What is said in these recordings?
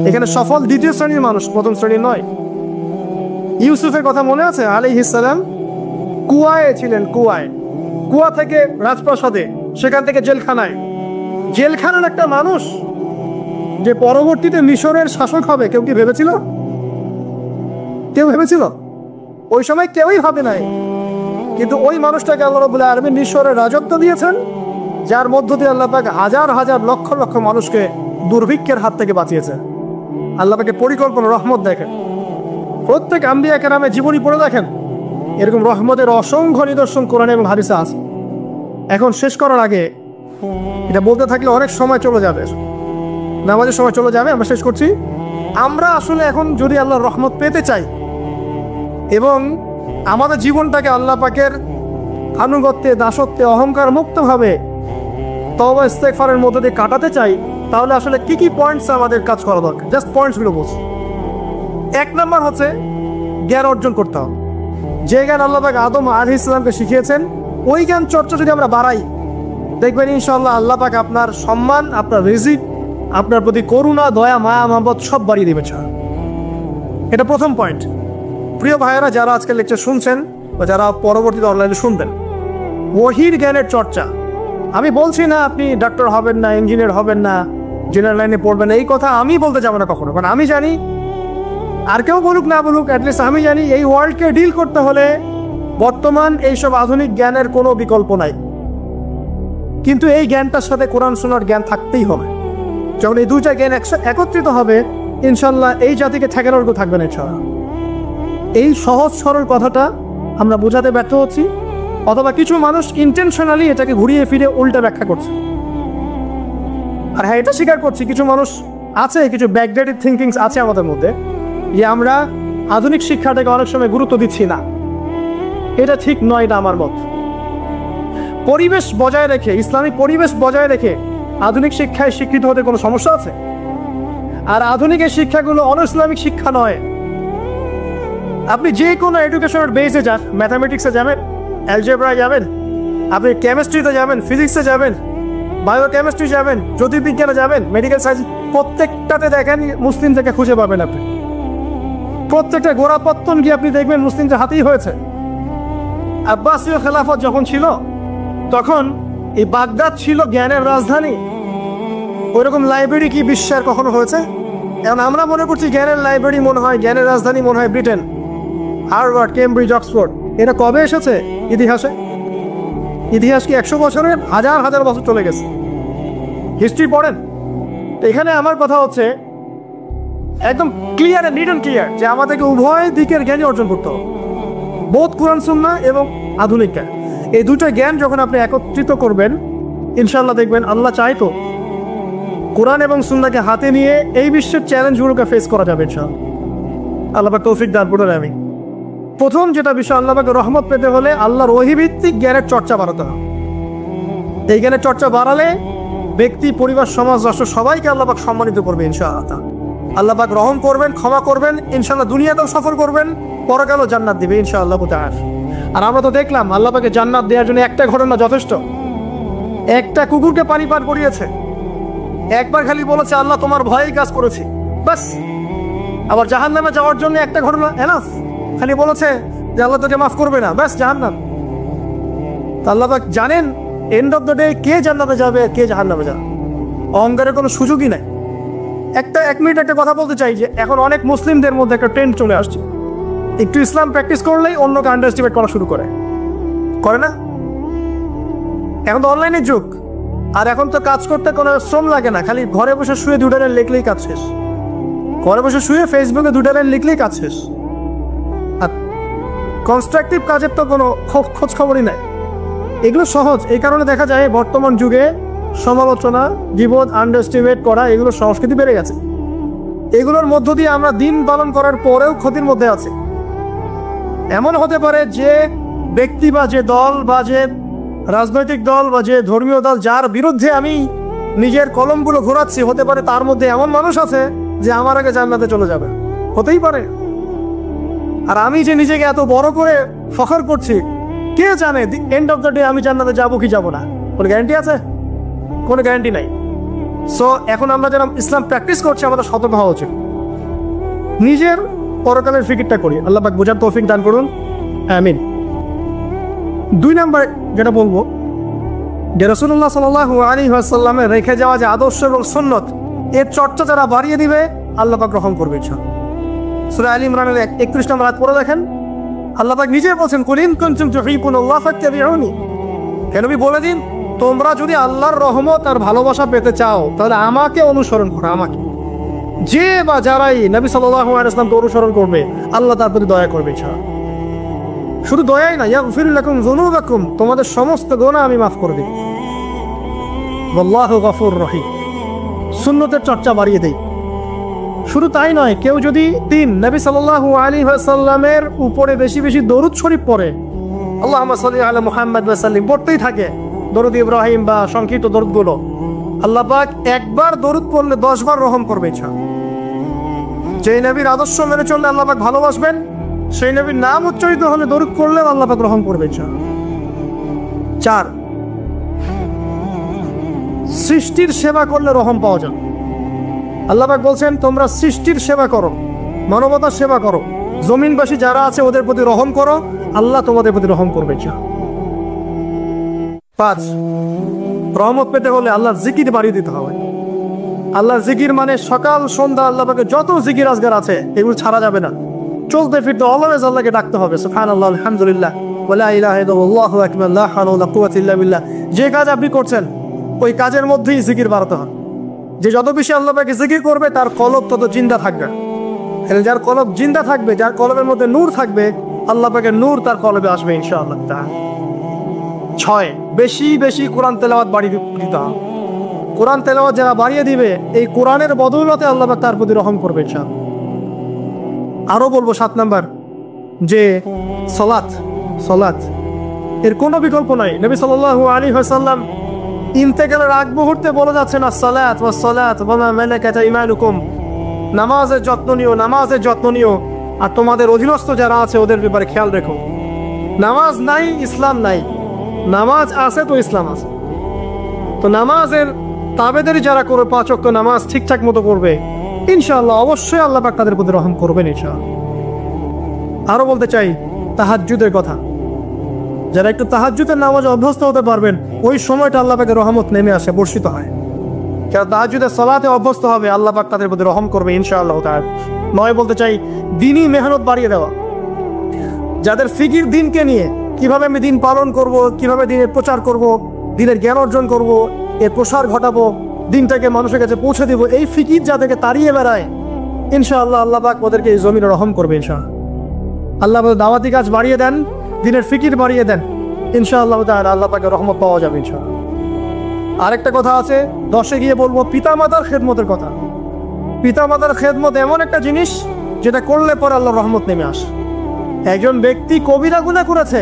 এখানে সফল দ্বিতীয় শ্রেণীর মানুষ, প্রথম শ্রেণীর নয়। ইউসুফের কথা মনে আছে? আলাইহিস সালাম কুয়ায় ছিলেন, কুয়া থেকে রাজপ্রাসাদে, সেখান থেকে জেলখানায়। জেলখানার একটা মানুষ যে পরবর্তীতে মিশরের শাসক হবে, কেউ কি ভেবেছিল? কেউ ভেবেছিল? ওই সময় কেউই ভাবে নাই। কিন্তু ওই মানুষটাকে আল্লাহ রাব্বুল আলামিন মিশরের রাজত্ব দিয়েছেন, যার মধ্য দিয়ে আল্লাহ পাক হাজার হাজার লক্ষ লক্ষ মানুষকে দুর্ভিক্ষের হাত থেকে বাঁচিয়েছে। আল্লাহ পাকের পরিকল্পনা, রহমত দেখেন। প্রত্যেক আম্বিয়া কেরামের জীবনী পড়ে দেখেন, এরকম রহমতের অসংখ্য নিদর্শন কোরআন এবং হাদিসে আছে। এখন শেষ করার আগে, এটা বলতে থাকলে অনেক সময় চলে যাবে, নামাজের সময় চলে যাবে, আমরা শেষ করছি। আমরা আসলে এখন যদি আল্লাহর রহমত পেতে চাই এবং আমাদের জীবনটাকে আল্লাহ পাকের আনুগত্যে, দাসত্বে, অহংকার মুক্তভাবে তওবা ইস্তেগফারের মধ্যে দিয়ে কাটাতে চাই, তাহলে আসলে কি কি পয়েন্টস আমাদের কাজ করা দরকার? জাস্ট পয়েন্টসগুলো বলছি। 1 নম্বর হচ্ছে জ্ঞান অর্জন করতে হবে। যে জ্ঞান আল্লাহ পাক আদম আলাইহিস সালামকে শিখিয়েছেন, ওই জ্ঞান চর্চা যদি আমরা বাড়াই, দেখবেন ইনশাআল্লাহ আল্লাহ পাক আপনার সম্মান, আপনার রিজিক, আপনার প্রতি করুণা, দয়া, মায়া, মহব্বত সব বাড়িয়ে দিবে। এটা প্রথম পয়েন্ট। প্রিয় ভাইয়েরা, যারা আজকে লেকচার শুনছেন বা যারা পরবর্তীতে অনলাইনে শুনবেন, ওহীর জ্ঞানের চর্চা। আমি বলছি না আপনি ডাক্তার হবেন না, ইঞ্জিনিয়ার হবেন না, জেনারেল লাইনে পড়বেন, এই কথা আমি বলতে যাবো না কখনো। কারণ আমি জানি, আর কেউ বলুক না বলুক, অ্যাটলিস্ট আমি জানি এই ওয়ার্ল্ডকে ডিল করতে হলে বর্তমান এইসব আধুনিক জ্ঞানের কোনো বিকল্প নাই। কিন্তু এই জ্ঞানটার সাথে কোরআন সুন্নাহর জ্ঞান থাকতেই হবে। যখন এই দুইটা জ্ঞান একত্রিত হবে, ইনশাল্লাহ এই জাতিকে ঠেকানোর কেউ থাকবে না। ইনশাআল্লাহ এই সহজ সরল কথাটা আমরা বোঝাতে ব্যর্থ হচ্ছি, অথবা কিছু মানুষ ইন্টেনশনালি এটাকে ঘুরিয়ে ফিরে উল্টা ব্যাখ্যা করছে। আর হ্যাঁ, এটা স্বীকার করছি, কিছু মানুষ আছে, কিছু ব্যাকডেটেড থিঙ্কিংস আছে আমাদের মধ্যে, যে আমরা আধুনিক শিক্ষাটাকে অনেক সময় গুরুত্ব দিচ্ছি না। এটা ঠিক নয়, এটা আমার মত। পরিবেশ বজায় রেখে, ইসলামিক পরিবেশ বজায় রেখে আধুনিক শিক্ষায় শিক্ষিত হতে কোনো সমস্যা আছে? আর আধুনিক এই শিক্ষাগুলো অন ইসলামিক শিক্ষা নয়। আপনি যে কোনো এডুকেশনের বেসে যান, ম্যাথামেটিক্সে যাবেন, অ্যালজেব্রায় যাবেন, আপনি কেমিস্ট্রিতে যাবেন, ফিজিক্সে যাবেন, বায়োকেমিস্ট্রি যাবেন, জ্যোতির্বিজ্ঞানে যাবেন, মেডিকেল সায়েন্স, প্রত্যেকটাতে দেখেন মুসলিম থেকে খুঁজে পাবেন। আপনি প্রত্যেকটা গোড়াপত্তন গিয়ে আপনি দেখবেন মুসলিমদের হাতেই হয়েছে। আব্বাসীয় খেলাফত যখন ছিল, তখন এই বাগদাদ ছিল জ্ঞানের রাজধানী। ওইরকম লাইব্রেরি কি বিশ্বের কখনো হয়েছে? এখন আমরা মনে করছি জ্ঞানের লাইব্রেরি মনে হয়, জ্ঞানের রাজধানী মনে হয় ব্রিটেন, হার্ভার্ড, কেমব্রিজ, অক্সফোর্ড। এটা কবে এসেছে ইতিহাসে? ইতিহাস কি 100 বছরের? হাজার হাজার বছর চলে গেছে। হিস্ট্রি পড়েন। এখানে আমার কথা হচ্ছে একদম ক্লিয়ার, নিট অ্যান্ড ক্লিয়ার, যে আমাদেরকে উভয় দিকের জ্ঞানই অর্জন করতে হবে, বোধ কোরআন সুন্নাহ এবং আধুনিক জ্ঞান। এই দুটো জ্ঞান যখন আপনি একত্রিত করবেন, ইনশাআল্লাহ দেখবেন আল্লাহ চাইতো কোরআন এবং সুন্নাহকে হাতে নিয়ে এই বিশ্বের চ্যালেঞ্জগুলোকে ফেস করা যাবে ইনশাআল্লাহ। আল্লাহ পাক তৌফিক দান করুন। আমি প্রথম যেটা বিষয়, আল্লাহ পাকের রহমত পেতে হলে আল্লাহর ওহীভিত্তিক জ্ঞানের চর্চা বাড়াতে হবে। এই জ্ঞানের চর্চা বাড়ালে ব্যক্তি, পরিবার, সমাজ, রাষ্ট্র সবাইকে আল্লাহ পাক সম্মানিত করবে ইনশাআল্লাহ। আল্লাহ পাক রহম করবেন, ক্ষমা করবেন, ইনশাআল্লাহ দুনিয়াতেও সফল করবেন, পরকালেও জান্নাত দিবে ইনশাআল্লাহ তাআলা। আর আমরা তো দেখলাম আল্লাহ পাকে জান্নাত দেওয়ার জন্য একটা ঘটনা যথেষ্ট। একটা কুকুরকে পানি পান করিয়েছে, একবার খালি বলেছে আল্লাহ তোমার ভয়েই কাজ করেছি, বাস। আবার জাহান্নামে যাওয়ার জন্য একটা ঘটনা এনাফ, খালি বলেছে যে আল্লাহ তোকে মাফ করবে না, ব্যাস জাহান্নাম। আল্লাহ পাক জানেন এন্ড অফ দ্য ডে কে জান্নাতে যাবে, কে জাহান্নামে যাবে। অহংকারের কোনো সুযোগই নাই। এক মিনিট একটা কথা বলতে চাই, যে এখন অনেক মুসলিমদের মধ্যে একটা ট্রেন্ড চলে আসছে, একটু ইসলাম প্র্যাকটিস করলেই অন্যকে আন্ডার এস্টিমেট করা শুরু করে না? এখন তো অনলাইনের যুগ, আর এখন তো কাজ করতে কোনো শ্রম লাগে না, খালি ঘরে বসে শুয়ে 2 লাইন লিখলেই কাজ শেষ। ঘরে বসে শুয়ে ফেসবুকে 2 লাইন লিখলেই কাজ শেষ। আর কনস্ট্রাকটিভ কাজের তো কোনো খোঁজ খবরই নাই। এগুলো সহজ, এই কারণে দেখা যায় বর্তমান যুগে সমালোচনা, বিপদ, আন্ডার এস্টিমেট করা, এগুলো সংস্কৃতি বেড়ে গেছে। এগুলোর মধ্য দিয়ে আমরা দিন পালন করার পরেও ক্ষতির মধ্যে আছি। এমন হতে পারে যে ব্যক্তি বা যে দল বা যে রাজনৈতিক দল বা যে ধর্মীয় দল, যার বিরুদ্ধে আমি নিজের কলমগুলো ঘোরাচ্ছি, হতে পারে তার মধ্যে এমন মানুষ আছে যে আমার আগে জান্নাতে চলে যাবে, হতেই পারে। আর আমি যে নিজেকে এত বড় করে ফখর করছি, কে জানে এন্ড অফ দ্য ডে আমি জান্নাতে যাবো কি যাবো না? কোনো গ্যারান্টি আছে? কোনো গ্যারান্টি নাই। সো এখন আমরা যারা ইসলাম প্র্যাকটিস করছি আমাদের সতর্ক হওয়া উচিত, নিজের পরকালের ফিকিরটা করি। আল্লাহ পাক বোঝার তৌফিক দান করুন, আমিন। 2 নাম্বার যেটা বলবো, যে রাসূলুল্লাহ সাল্লাল্লাহু আলাইহি ওয়াসাল্লামের রেখে যাওয়া যে আদর্শ এবং সুন্নত, এর চর্চা যারা বাড়িয়ে দিবে আল্লাহ পাক রহম করবে ইনশাআল্লাহ। সূরা আলে ইমরানের 31 নম্বর আয়াত পড়ে দেখেন, আল্লাহ পাক নিজে বলছেন, কুল ইন কুনতুম তুহিব্বুনাল্লাহ ফাত্তাবিউনি, হে নবী বলে দিন, তোমরা যদি আল্লাহর রহমত আর ভালোবাসা পেতে চাও তাহলে আমাকে অনুসরণ করো। আমাকে, যে বা যারাই নবী সাল্লাল্লাহু আলাইহি ওয়াসাল্লামকে অনুসরণ করবে আল্লাহ তার প্রতি দয়া করবে ইনশাআল্লাহ। শুধু দয়াই না, ইয়াগফির লাকুম যুনুবাকুম, তোমাদের সমস্ত গুনাহ আমি মাফ করে দেব। আল্লাহু গফুর রহিম। সুন্নতের চর্চা বাড়িয়ে দেই। শুধু তাই নয়, কেউ যদি নবী সাল্লাল্লাহু আলাইহি ওয়াসাল্লামের উপরে বেশি বেশি দরুদ শরীফ পড়ে, আল্লাহুম্মা সাল্লি আলা মুহাম্মাদ ওয়া সাল্লিম পড়তেই থাকে, দরুদ ইব্রাহিম বা সংক্ষিপ্ত দরুদগুলো, আল্লাহ পাক একবার দরুদ পড়লে 10 বার রহম করবে ইনশাআল্লাহ। যেই নবীর আদর্শ মেনে চললে আল্লাহ পাক ভালোবাসবেন, সেই নবীর নাম উচ্চারিত হলে দরুদ পড়লে আল্লাহ পাক রহম করবে ইনশাআল্লাহ। 4, সৃষ্টির সেবা করলে রহম পাওয়া যায়। আল্লাহ পাক বলছেন, তোমরা সৃষ্টির সেবা করো, মানবতার সেবা করো, জমিনবাসী যারা আছে ওদের প্রতি রহম করো, আল্লাহ তোমাদের প্রতি রহম করবে ইনশাআল্লাহ। 5, রহমত পেতে হলে আল্লাহর জিকির বাড়িয়ে দিতে হবে। আল্লাহর জিকির মানে সকাল সন্ধ্যা আল্লাহ পাকে যত জিকির আজগার আছে এগুলো ছাড়া যাবে না। চলতে ফিরতে অলওয়েজ আল্লাহকে ডাকতে হবে, সুবহানাল্লাহ, আলহামদুলিল্লাহ, ওয়ালা ইলাহা ইল্লাল্লাহ, আল্লাহু আকবার, লা হাওলা ওয়ালা কুওয়াতা ইল্লা বিল্লাহ। যে কাজ আপনি করছেন ওই কাজের মধ্যেই জিকির বাড়াতে হবে। যে যত বেশি আল্লাহ পাকে জিকির করবে তার কলব তত জিন্দা থাকবে। যার কলব জিন্দা থাকবে, যার কলবের মধ্যে নূর থাকবে, আল্লাহ পাকের নূর তার কলবে আসবে ইনশাআল্লাহ তাআলা। 6, বেশি বেশি কোরআন তেলাওয়াত বাড়িয়ে দিতে হবে। কোরআন তেলাওয়াত যারা বাড়িয়ে দিবে, এই কোরআনের বদৌলতে আল্লাহ পাক তার প্রতি রহম করবে ইনশাআল্লাহ। আরো বলবো 7 নাম্বার, যে সালাত এর কোনো বিকল্প নাই। নবী সাল্লাল্লাহু আলাইহি ওয়াসাল্লাম ইন্তেকালের আগ মুহূর্তে বলে যাচ্ছেন, আসসালাত ওয়াসসালাত ওয়া মা মালাকাত আইমানুকুম, নামাজের যত্ন নিও, নামাজের যত্ন নিও, আর তোমাদের অধীনস্থ যারা আছে ওদের ব্যাপারে খেয়াল রেখো। নামাজ নাই ইসলাম নাই, নামাজ আছে তো ইসলাম আছে। তো নামাজের তাবেদারি যারা করে 5 ওয়াক্ত নামাজ ঠিকঠাক মতো করবে, ইনশাআল্লাহ অবশ্যই আল্লাহ পাক তাদের প্রতি রহম করবেন ইনশাআল্লাহ। আরো বলতে চাই তাহাজ্জুদের কথা। যারা একটু তাহাজ্জুদের নামাজে অভ্যস্ত হতে পারবেন, ওই সময়টা আল্লাহ পাকের রহমত নেমে আসে, বর্ষিত হয়। যারা তাহাজ্জুদের সালাতে অভ্যস্ত হবে আল্লাহ পাক তাদের প্রতি রহম করবে ইনশাআল্লাহ তাআলা। 9 বলতে চাই দিনই মেহনত বাড়িয়ে দেওয়া। যাদের ফিকির দিনকে নিয়ে, কিভাবে আমি দিন পালন করব, কিভাবে দিনের প্রচার করব, দিনের জ্ঞান অর্জন করব, এর প্রসার ঘটাবো, দিনটাকে মানুষের কাছে পৌঁছে দিব, এই ফিকির যাদেরকে তাড়িয়ে বেড়ায়, ইনশাআল্লাহ আল্লাহ পাক ওদেরকে এই জমিনে রহম করবে ইনশাআল্লাহ। আল্লাহ দাওয়াতি কাজ বাড়িয়ে দেন, দিনের ফিকির বাড়িয়ে দেন, ইনশাআল্লাহ তাআলা আল্লাহ পাকের রহমত পাওয়া যাবে ইনশাআল্লাহ। আরেকটা কথা আছে, 10 গিয়ে বলবো পিতামাতার খেদমতের কথা। পিতামাতার খেদমত এমন একটা জিনিস যেটা করলে পরে আল্লাহর রহমত নেমে আসে। একজন ব্যক্তি কবিরা গুনাহ করেছে,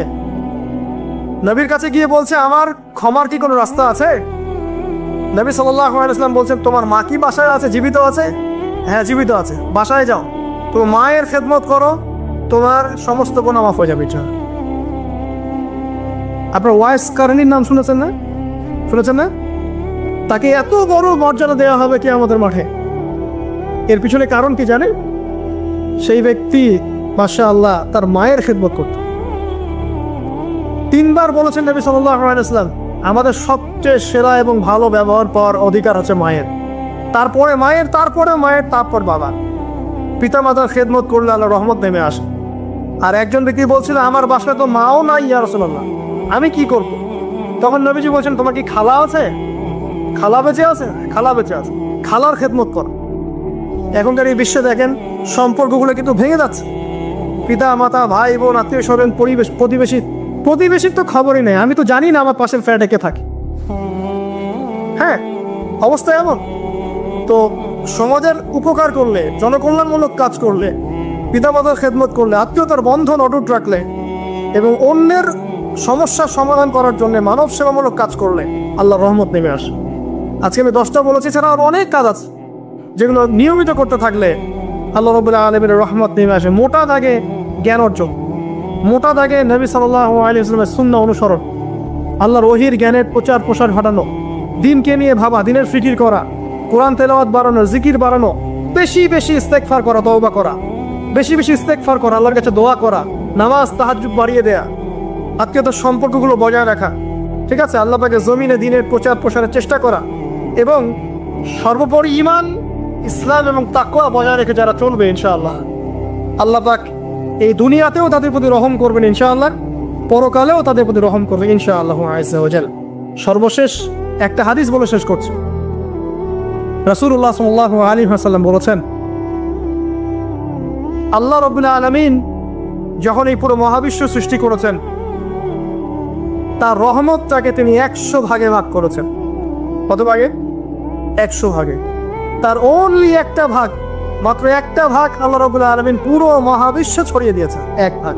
নবীর কাছে গিয়ে বলছে, আমার ক্ষমার কি কোনো রাস্তা আছে? নবী সাল্লাল্লাহু আলাইহি ওয়াসাল্লাম বলছেন, তোমার মা কি বাসায় আছে, জীবিত আছে? হ্যাঁ জীবিত আছে, বাসায় যাও, তো মায়ের খেদমত করো, তোমার সমস্ত গুনাহ মাফ হয়ে যাবে ইনশাআল্লাহ। আপনার ওয়াইস কারণীর নাম শুনেছেন না? তাকে এত বড় মর্যাদা দেওয়া হবে কিয়ামতের মাঠে। এর পিছনে কারণ কি জানেন? সেই ব্যক্তি মাশাআল্লাহ তার মায়ের খেদমত করত। 3 বার বলেছেন নবী সাল্লাল্লাহু আলাইহি ওয়াসাল্লাম, আমাদের সবচেয়ে সেরা এবং ভালো ব্যবহার পাওয়ার অধিকার হচ্ছে মায়ের, তারপরে মায়ের, তারপরে মায়ের, তারপর বাবা। পিতামাতার খেদমত করলে আল্লাহ রহমত নেমে আসে। আর একজন ব্যক্তি বলছিল, আমার বাসায় তো মাও নাই ইয়া রাসূলুল্লাহ, আমি কি করব? তখন নবীজি বলছেন, তোমার কি খালা আছে? খালা বেঁচে আছে? খালা বেঁচে আছে, খালার খেদমত কর। এখনকার এই বিশ্বে দেখেন সম্পর্কগুলো কিন্তু ভেঙে যাচ্ছে। পিতা মাতা, ভাই বোন, আত্মীয় স্বজন, প্রতিবেশীর তো খবরই নেই। আমি তো জানি না আমার পাশের ফ্ল্যাটে কে থাকে। হ্যাঁ, অবস্থা এমন। তো সমাজের উপকার করলে, জনকল্যাণমূলক কাজ করলে, পিতামাতার খেদমত করলে, আত্মীয়তার বন্ধন অটুট রাখলে এবং অন্যের সমস্যার সমাধান করার জন্য মানব সেবামূলক কাজ করলে আল্লাহর রহমত নেমে আসে। আজকে আমি 10টা বলেছি, ছাড়া আরো অনেক কাজ আছে যেগুলো নিয়মিত করতে থাকলে আল্লাহ রাব্বুল আলামিনের রহমত নেমে আসে। মোটা দাগে জ্ঞান অর্জন, মোটা দাগে নবী সাল্লাল্লাহু আলাইহি ওয়াসাল্লামের সুন্নাহ অনুসরণ, আল্লাহর ওহীর জ্ঞানের প্রচার প্রসার ঘটানো, দিনকে নিয়ে ভাবা, দিনের ফিকির করা, কোরআন তেলাওয়াত বাড়ানো, জিকির বাড়ানো, বেশি বেশি ইস্তেগফার করা, তওবা করা, বেশি বেশি ইস্তেগফার করা, আল্লাহর কাছে দোয়া করা, নামাজ তাহাজ্জুদ বাড়িয়ে দেয়া, আত্মীয়তার সম্পর্কগুলো বজায় রাখা, ঠিক আছে, আল্লাহ পাকের জমিনে দ্বীনের প্রচার প্রসারের চেষ্টা করা, এবং সর্বোপরি ঈমান, ইসলাম এবং তাকওয়া বজায় রেখে যারা চলবে ইনশাআল্লাহ, আল্লাহ পাক এই দুনিয়াতেও তাদের প্রতি রহম করবেন ইনশাআল্লাহ, পরকালেও তাদের প্রতি রহম করবেন ইনশাআল্লাহ আযজা ওয়া জাল। সর্বশেষ একটা হাদিস বলে শেষ করছি। রাসূলুল্লাহ সাল্লাল্লাহু আলাইহি ওয়াসাল্লাম বলেছেন, আল্লাহ রাব্বুল আলামিন যখন এই পুরো মহাবিশ্ব সৃষ্টি করেছেন, তার রহমতটাকে তিনি 100 ভাগে ভাগ করেছেন। কত ভাগে? 100 ভাগে। তার অনলি একটা ভাগ, মাত্র একটা ভাগ আল্লাহ রাব্বুল আলামিন পুরো মহাবিশ্ব ছড়িয়ে দিয়েছেন, এক ভাগ।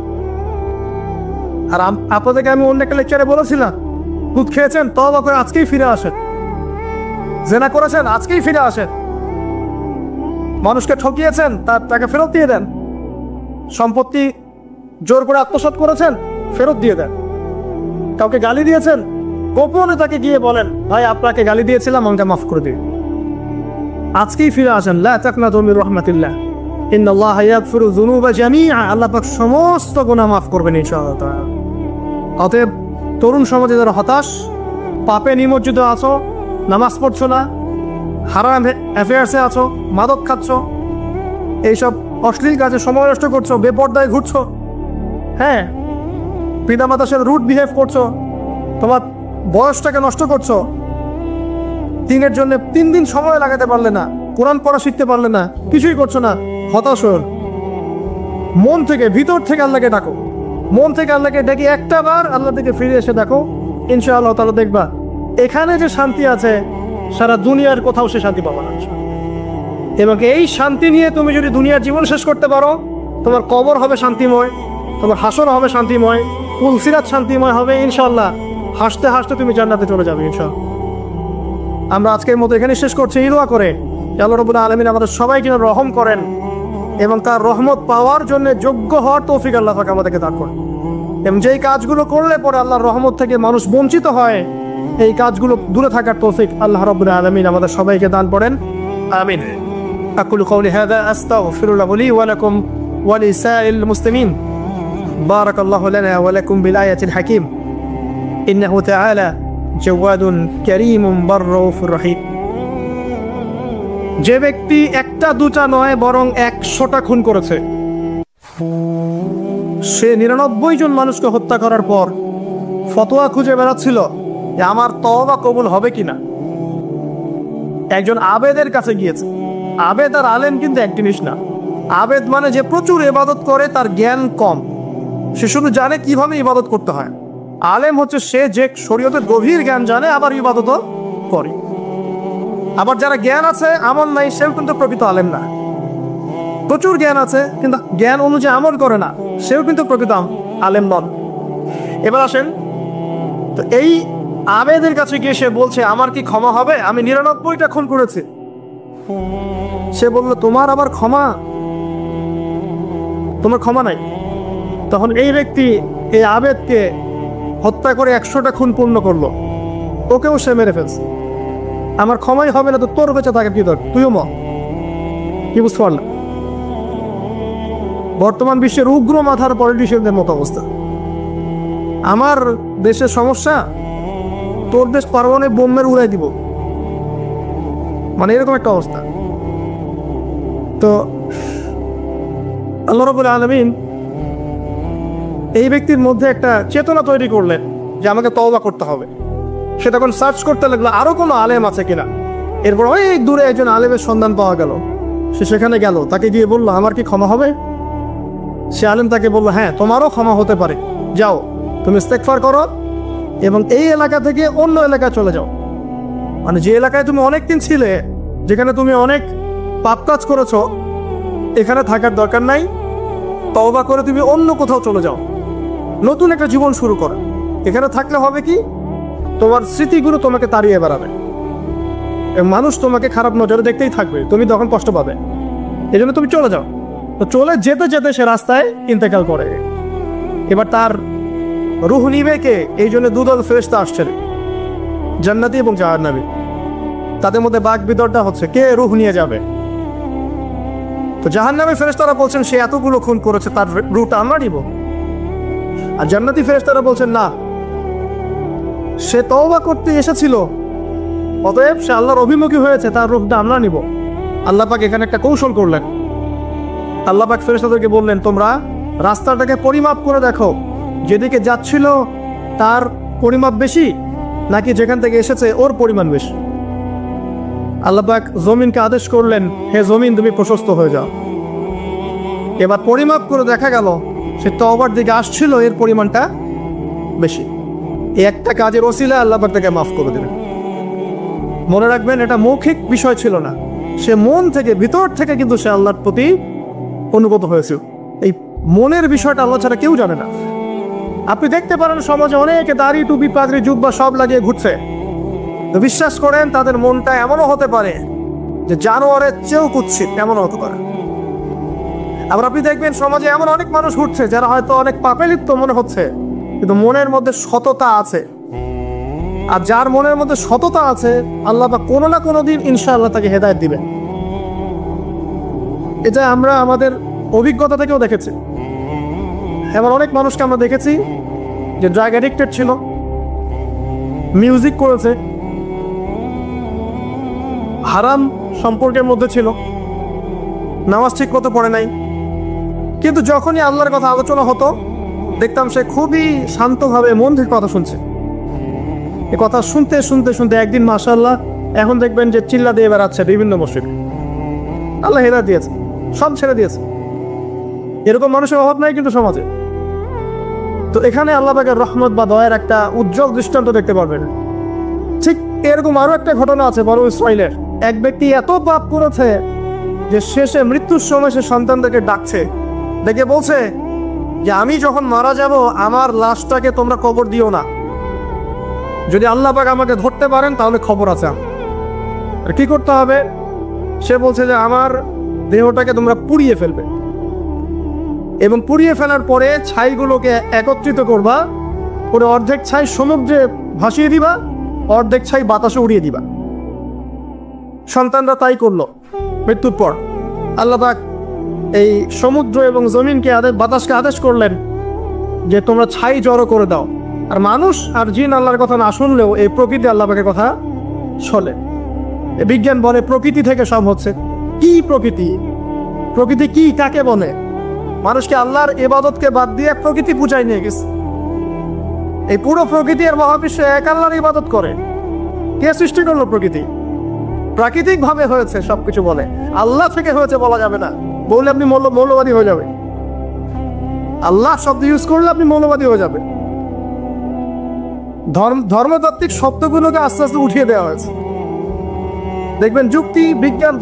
আর আপনাদেরকে আমি অন্য একটা লেকচারে বলেছিলাম, দুধ খেয়েছেন, তওবা করে আজকেই ফিরে আসেন। জেনা করেছেন, আজকেই ফিরে আসেন। মানুষকে ঠকিয়েছেন, তার টাকা ফেরত দিয়ে দেন। সম্পত্তি জোর করে আত্মসাৎ করেছেন, ফেরত দিয়ে দেন। কাউকে গালি দিয়েছেন, গোপনে তাকে গিয়ে বলেন, ভাই আপনাকে গালি দিয়েছিলাম, আমাকে মাফ করে দিন। আজকেই ফিরে আসেন। লা তাকনাতু মির রাহমাতিল্লাহ, ইন্নাল্লাহা ইয়াগফিরু যুনুবা জামিআ, আল্লাহ পাক সমস্ত গুনাহ মাফ করবেন ইনশাআল্লাহ তাআলা। অতএব তরুণ সমাজে যারা হতাশ, পাপে নিমজ্জিত আছো, নামাজ পড়ছো না, হারাম অ্যাফেয়ার্সে আছো, মাদক খাচ্ছ, এইসব অশ্লীল কাজে সময় নষ্ট করছো, বেপর্দায় ঘুরছো, হ্যাঁ, পিতামাতার সাথে রুড বিহেভ করছো, তোমার বয়সটাকে নষ্ট করছো, দিনের জন্য 3 দিন সময় লাগাতে পারলে না, কোরআন পড়া শিখতে পারলে না, কিছুই করছো না, হতাশ হন। মন থেকে, ভিতর থেকে আল্লাহকে ডাকো, মন থেকে আল্লাহকে ডেকে একটা বার আল্লাহ থেকে ফিরে এসে দেখো, ইনশাআল্লাহ তাআলা দেখবা এখানে যে শান্তি আছে, সারা দুনিয়ার কোথাও সে শান্তি পাবা না। এবং এই শান্তি নিয়ে তুমি যদি দুনিয়ার জীবন শেষ করতে পারো, তোমার কবর হবে শান্তিময়, তোমার হাসর হবে শান্তিময়, পুলসিরাত শান্তিময় হবে ইনশাআল্লাহ। হাসতে হাসতে তুমি জান্নাতে চলে যাবে ইনশাআল্লাহ। আমরা আজকের মতো এখানে শেষ করছি এই দোয়া করে, আল্লাহ রাব্বুল আলামিন আমাদের সবাইকে রহম করেন এবং তার রহমত পাওয়ার জন্য যোগ্য হওয়ার তৌফিক আল্লাহ পাক আমাদেরকে দান করেন। এবং যেই কাজগুলো করলে পরে আল্লাহর রহমত থেকে মানুষ বঞ্চিত হয়, এই কাজগুলো দূরে থাকার তৌফিক আল্লাহ রাব্বুল আলামিন আমাদের সবাইকে দান করেন। আমিন। আকুলু কওলি হাযা আস্তাগফিরুল্লাহ লি ওয়া লাকুম ওয়া লিসাইরিল মুসলিমিন। বারাকাল্লাহু লানা ওয়া লাকুম বিল আয়াতিল হাকীম। ইন্নাহু তাআলা জাওয়াদুন কারীমুন বাররাউফুর রহিম। যে ব্যক্তি একটা দুটা নয় বরং 100টা খুন করেছে, সে 99 জন মানুষকে হত্যা করার পর ফতোয়া খুঁজে বেড়াচ্ছিল যে আমার তওবা কবুল হবে কিনা। একজন আবেদের কাছে গিয়েছে। আবেদ আর আলেম কিন্তু এক জিনিস না। আবেদ মানে যে প্রচুর ইবাদত করে, তার জ্ঞান কম, সে শুধু জানে কিভাবে ইবাদত করতে হয়। আলেম হচ্ছে সে যে শরীয়তের গভীর জ্ঞান জানে, আবার ইবাদতও করে। আবার যারা জ্ঞান আছে আমল নাই, সেও কিন্তু প্রকৃত আলেম না। প্রচুর জ্ঞান আছে কিন্তু জ্ঞান অনুযায়ী আমল করে না, সেও কিন্তু প্রকৃত আলেম নন। এবার আসেন তো, এই আবেদের কাছে গিয়ে সে বলছে আমার কি ক্ষমা হবে, আমি 99টা খুন করেছি। সে বলল তোমার আবার ক্ষমা, তোমার ক্ষমা নাই। তখন এই ব্যক্তি এই আবেদকে হত্যা করে 100টা খুন পূর্ণ করলো, ওকেও সে মেরে ফেলছে। আমার ক্ষমাই হবে না তো তোর বেঁচে থাকে কি দরকার, তুইও মর। কি বুঝতে পারলাম? বর্তমান বিশ্বের উগ্র মাথার পলিটিশিয়ানদের মতো অবস্থা। আমার দেশের সমস্যা, তোর দেশ পারমাণবিক বোমের উড়াই দিব, মানে এরকম একটা অবস্থা। তো আল্লাহ রাব্বুল আলামিন এই ব্যক্তির মধ্যে একটা চেতনা তৈরি করলেন যে আমাকে তওবা করতে হবে। সে তখন সার্চ করতে লাগলো আরো কোনো আলেম আছে কিনা। এরপর অনেক দূরে একজন আলেমের সন্ধান পাওয়া গেল। সে সেখানে গেল, তাকে গিয়ে বললো আমার কি ক্ষমা হবে। সে আলেম তাকে বললো হ্যাঁ তোমারও ক্ষমা হতে পারে, যাও তুমি ইস্তেগফার করো এবং এই এলাকা থেকে অন্য এলাকায় চলে যাও। মানে যে এলাকায় তুমি অনেকদিন ছিলে, যেখানে তুমি অনেক পাপ কাজ করেছো, এখানে থাকার দরকার নাই। তওবা করে তুমি অন্য কোথাও চলে যাও, নতুন একটা জীবন শুরু করো। এখানে থাকলে হবে কি, তোমার স্মৃতিগুলো তোমাকে তাড়িয়ে বেড়াবে এবং মানুষ তোমাকে খারাপ নজরে দেখতেই থাকবে, তুমি তখন কষ্ট পাবে। এই জন্য তুমি চলে যাও। তো চলে যেতে যেতে সে রাস্তায় ইন্তেকাল করে। এবার তার রূহ নিবে কে? এই জন্য দুদল ফেরেশতা আসছেন, জান্নাতি এবং জাহান্নামী। তাদের মধ্যে বাক বিতর্ডা হচ্ছে কে রূহ নিয়ে যাবে। তো জাহান্নামী ফেরেশতারা বলছেন সে এতগুলো খুন করেছে, তার রূহটা আমরা নিব। আর জান্নাতি ফেরেশতারা বলছেন না, সে তওবা করতে এসেছিল, অতএব সে আল্লাহর অভিমুখী হয়েছে, তার রূহটা আমরা নিব। আল্লাহ পাক এখানে একটা কৌশল করলেন। আল্লাহ পাক ফেরেশতাদেরকে বললেন, তোমরা রাস্তাটাকে পরিমাপ করে দেখো, যেদিকে যাচ্ছিল তার পরিমাপ বেশি নাকি যেখান থেকে এসেছে ওর পরিমাণ বেশি। আল্লাহ পাক জমিনকে আদেশ করলেন, হে জমিন তুমি প্রশস্ত হয়ে যাও। এবার পরিমাপ করে দেখা গেল সে তওবার দিকে আসছিল, এর পরিমাণটা বেশি। এই একটা কাজের ওসিলা আল্লাহ পাক তাকে মাফ করে দিলেন। মনে রাখবেন, এটা মৌখিক বিষয় ছিল না, সে মন থেকে ভিতর থেকে কিন্তু সে আল্লাহর প্রতি অনুগত হয়েছিল। এই মনের বিষয়টা আল্লাহ ছাড়া কেউ জানে না। আপনি দেখতে পারেন সমাজে অনেকে দাড়ি টুপি পাগড়ি জুব্বা সব লাগিয়ে ঘুরছে, তো বিশ্বাস করেন তাদের মনটা এমনও হতে পারে যে জানোয়ারের চেয়েও কুৎসিত, এমনও হতে পারে। আবার আপনি দেখবেন সমাজে এমন অনেক মানুষ ঘুরছে যারা হয়তো অনেক পাপে লিপ্ত মনে হচ্ছে, কিন্তু মনের মধ্যে সততা আছে। আর যার মনের মধ্যে সততা আছে, আল্লাহ বা কোনো না কোনো দিন ইনশাআল্লাহ তাকে হেদায়েত দিবেন। এটা আমরা আমাদের অভিজ্ঞতা থেকেও দেখেছি। এমন অনেক মানুষকে আমরা দেখেছি যে ড্রাগ অ্যাডিক্টেড ছিল, মিউজিক করেছে, হারাম সম্পর্কের মধ্যে ছিল, নামাজ ঠিক মতো পড়ে নাই, কিন্তু যখনই আল্লাহর কথা আলোচনা হতো দেখতাম সে খুবই শান্তভাবে মন থেকে কথা শুনছে। এ কথা শুনতে শুনতে শুনতে একদিন মাশাআল্লাহ এখন দেখবেন যে চিল্লা দিয়ে বেড়াচ্ছে বিভিন্ন মসজিদে। আল্লাহ হেদায়েত দিয়েছে, সব ছেড়ে দিয়েছে। এরকম মানুষের অভাব নাই কিন্তু সমাজে। তো এখানে আল্লাহ পাকের রহমত বা দয়ার একটা উজ্জ্বল দৃষ্টান্ত দেখতে পারবেন। ঠিক এরকম আরো একটা ঘটনা আছে বনু ইসরাইলের। এক ব্যক্তি এত পাপ করেছে যে শেষে মৃত্যুর সময় সে সন্তানদেরকে ডাকছে, ডেকে বলছে যে আমি যখন মারা যাব আমার লাশটাকে তোমরা কবর দিও না, যদি আল্লাহ পাক আমাকে ধরতে পারেন তাহলে খবর আছে। আর কি করতে হবে? সে বলছে যে আমার দেহটাকে তোমরা পুড়িয়ে ফেলবে, এবং পুড়িয়ে ফেলার পরে ছাইগুলোকে একত্রিত করবা, করে অর্ধেক ছাই সমুদ্রে ভাসিয়ে দিবা, অর্ধেক ছাই বাতাসে উড়িয়ে দিবা। সন্তানরা তাই করলো। মৃত্যুর পর আল্লাহ পাক এই সমুদ্র এবং জমিনকে বাতাসকে আদেশ করলেন যে তোমরা ছাই জড়ো করে দাও। আর মানুষ আর জিন আল্লাহর কথা না শুনলেও এই প্রকৃতি আল্লাহ পাকের কথা শোনে। বিজ্ঞান বলে প্রকৃতি থেকে সব হচ্ছে। কি প্রকৃতি? প্রকৃতি কি, কাকে বলে? মানুষকে আল্লাহর ইবাদতকে বাদ দিয়ে প্রকৃতি পূজায় নিয়ে গেছে। এই পুরো প্রকৃতি আর মহাবিশ্ব এক আল্লাহর ইবাদত করে। কে সৃষ্টি করলো প্রকৃতি? প্রাকৃতিক ভাবে হয়েছে সবকিছু বলে, আল্লাহ থেকে হয়েছে বলা যাবে না। বললে আপনি মৌলবাদী হয়ে যাবে। আল্লাহ শব্দ ইউজ করলে আপনি মৌলবাদী হয়ে যাবে। ধর্মতাত্ত্বিক শব্দগুলোকে আস্তে আস্তে উঠিয়ে দেওয়া হয়েছে। দেখবেন যুক্তি, বিজ্ঞান,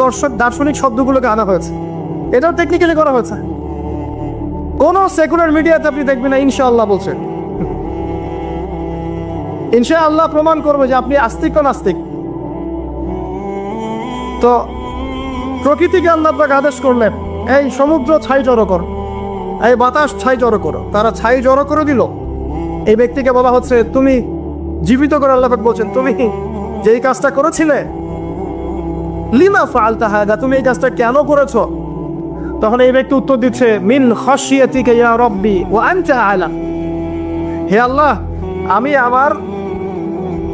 দার্শনিক শব্দগুলোকে আনা হয়েছে। এটাও টেকনিক্যালি করা হয়েছে। কোন সেকুলার মিডিয়াতে আপনি দেখবেন না ইনশাআল্লাহ বলছে। ইনশাআল্লাহ প্রমাণ করবে যে আপনি আস্তিক না নাস্তিক। তো প্রকৃতিকে আল্লাহ পাক আদেশ করলেন, এই সমুদ্র ছাই জড়ো কর, এই বাতাস ছাই জড়ো করো। তারা ছাই জড়ো করে দিল। এই ব্যক্তিকে বলা হচ্ছে তুমি জীবিত করে, আল্লাহ পাক বলছেন তুমি যেই কাজটা করেছিলে, লিমা ফাআলতা হাদা, তুমি এই কাজটা কেন করেছো? তখন এই ব্যক্তি উত্তর দিচ্ছে, মিন খাশিয়াতিকা ইয়া রাব্বি ওয়া আনতা আ'লাম। হে আল্লাহ, আমি আমার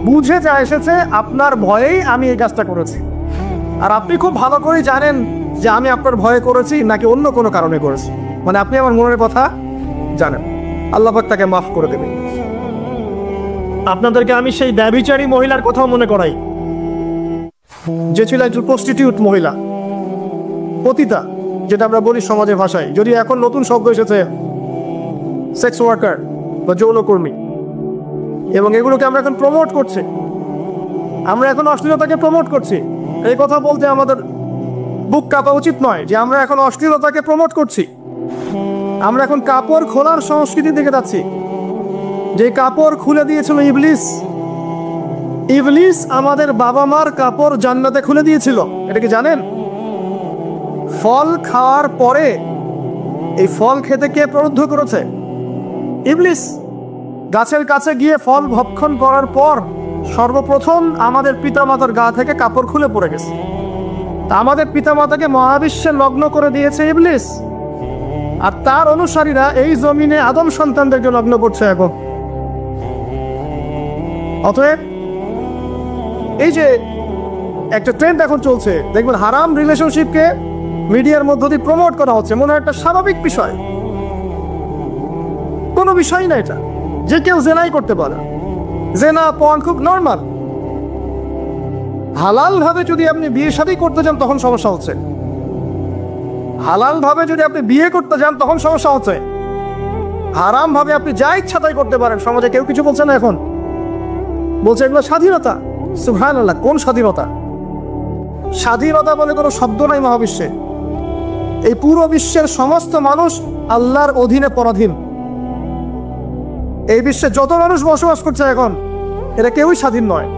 বুঝে যা এসেছে আপনার ভয়েই আমি এই কাজটা করেছি, আর আপনি খুব ভালো করে জানেন যে আমি আপনার ভয়ে করেছি নাকি অন্য কোনো কারণে করেছি। মানে আপনি আমার মনের কথা জানেন। আল্লাহ পাক তাকে মাফ করে দেবেন। আপনাদেরকে আমি সেই ব্যভিচারী মহিলার কথাও মনে করাই, যে ছিল একজন প্রস্টিটিউট মহিলা, পতিতা, যেটা আমরা বলি সমাজের ভাষায়। যদি এখন নতুন শব্দ এসেছে সেক্স ওয়ার্কার বা যৌনকর্মী, এবং এগুলোকে আমরা এখন প্রমোট করছি। আমরা এখন অশ্লীলতাকে প্রমোট করছি। এই কথা বলতে আমাদের বুক কাঁপা উচিত নয় যে আমরা এখন অশ্লীলতাকে প্রমোট করছি। আমরা এখন কাপড় খোলার সংস্কৃতির দিকে যাচ্ছি। যে কাপড় খুলে দিয়েছিল ইবলিস। ইবলিস আমাদের বাবা মার কাপড় জান্নাতে খুলে দিয়েছিল, এটা কি জানেন? ফল খাওয়ার পরে এই ফল খেতে কে প্রলুব্ধ করেছে? ইবলিস। গাছের কাছে গিয়ে ফল ভক্ষণ করার পর সর্বপ্রথম আমাদের পিতামাতার গা থেকে কাপড় খুলে পড়ে গেছে। তা আমাদের পিতামাতাকে মহাবিশ্বে লগ্ন করে দিয়েছে ইবলিস, আর তার অনুসারীরা এই জমিনে আদম সন্তানদেরকে লগ্ন করছে এখন। অতএব এই যে একটা ট্রেন্ড এখন চলছে, দেখবেন হারাম রিলেশনশিপকে মিডিয়ার মধ্য দিয়ে প্রমোট করা হচ্ছে, মনে হয় একটা স্বাভাবিক বিষয়, কোনো বিষয় না এটা, যে কেউ জেনাই করতে পারে, জেনা পর্ন খুব নর্মাল। হালাল ভাবে যদি আপনি বিয়ে শাদী করতে যান তখন সমস্যা হচ্ছে, হালাল ভাবে যদি আপনি বিয়ে করতে যান তখন সমস্যা হচ্ছে। হারাম ভাবে আপনি যা ইচ্ছা তাই করতে পারেন, সমাজে কেউ কিছু বলছে না। এখন বলছে এগুলো স্বাধীনতা। সুবহানাল্লাহ, কোন স্বাধীনতা? স্বাধীনতা বলে কোনো শব্দ নাই মহাবিশ্বে। এই পুরো বিশ্বের সমস্ত মানুষ আল্লাহর অধীনে পরাধীন। এই বিশ্বে যত মানুষ বসবাস করছে এখন, এরা কেউই স্বাধীন নয়,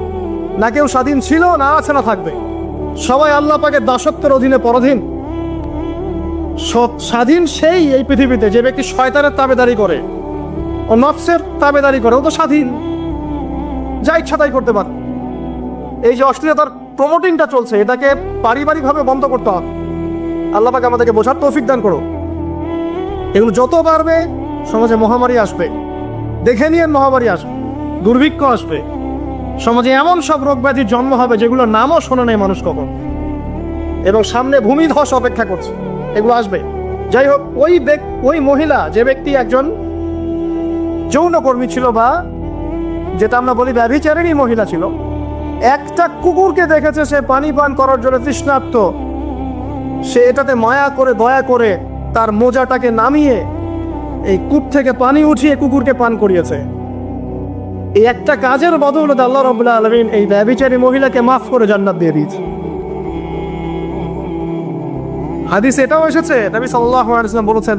না কেউ স্বাধীন ছিল, না আছে, না থাকবে। সবাই আল্লাহ পাকের দাসত্বের অধীনে পরাধীন। স্বাধীন সেই এই পৃথিবীতে যে ব্যক্তি শয়তানের তাবেদারি করে, ও নফসের তাবেদারি করে, ও তো স্বাধীন, যা ইচ্ছা তাই করতে পারে। এই যে অশ্লীলতার প্রমোটিংটা চলছে, এটাকে পারিবারিকভাবে বন্ধ করতে হবে। আল্লাহ পাক আমাদেরকে বোঝার তৌফিক দান করো। এগুলো যত বাড়বে সমাজে মহামারী আসবে, দেখে নিয়ে মহামারী আসবে, দুর্ভিক্ষ আসবে, সমাজে এমন সব রোগ ব্যাধির জন্ম হবে যেগুলোর নামও শোনে নাই মানুষ কখন, এবং সামনে ভূমিধস অপেক্ষা করছে, এগুলো আসবে। যাই হোক, ওই মহিলা, যে ব্যক্তি একজন যৌনকর্মী ছিল, বা যেটা আমরা বলি ব্যভিচারিণী মহিলা ছিল, একটা কুকুরকে দেখেছে সে পানি পান করার জন্য তৃষ্ণার্ত, সে এটাতে মায়া করে দয়া করে তার মোজাটাকে নামিয়ে এই কূপ থেকে পানি উঠিয়ে কুকুরকে পান করিয়েছে। এই একটা কাজের বদৌলতে আল্লাহ রাব্বুল আলামিন এই ব্যভিচারী মহিলাকে মাফ করে জান্নাত দিয়ে দিয়েছে। হাদিস এটাও এসেছে, নবী সাল্লাল্লাহু আলাইহি ওয়াসাল্লাম বলেছেন,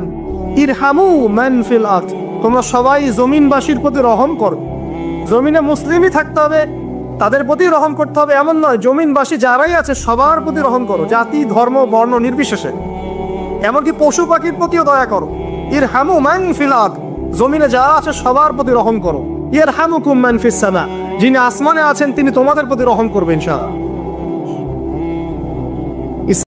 ইরহামু মান ফিল আরদ, তোমরা সবাই জমিনবাসীর প্রতি রহম করো। জমিনে মুসলিমই থাকতে হবে, তাদের প্রতি রহম করতে হবে এমন নয়, জমিনবাসী যারাই আছে সবার প্রতি রহম করো, জাতি ধর্ম বর্ণ নির্বিশেষে, এমনকি পশু পাখির প্রতিও দয়া করো। ইরহামু মান ফিল আরদ, জমিনে যারা আছে সবার প্রতি রহম করো। ইয়ারহামুকুম মান ফিস সামা, যিনি আসমানে আছেন তিনি তোমাদের প্রতি রহম করবেন ইনশাআল্লাহ।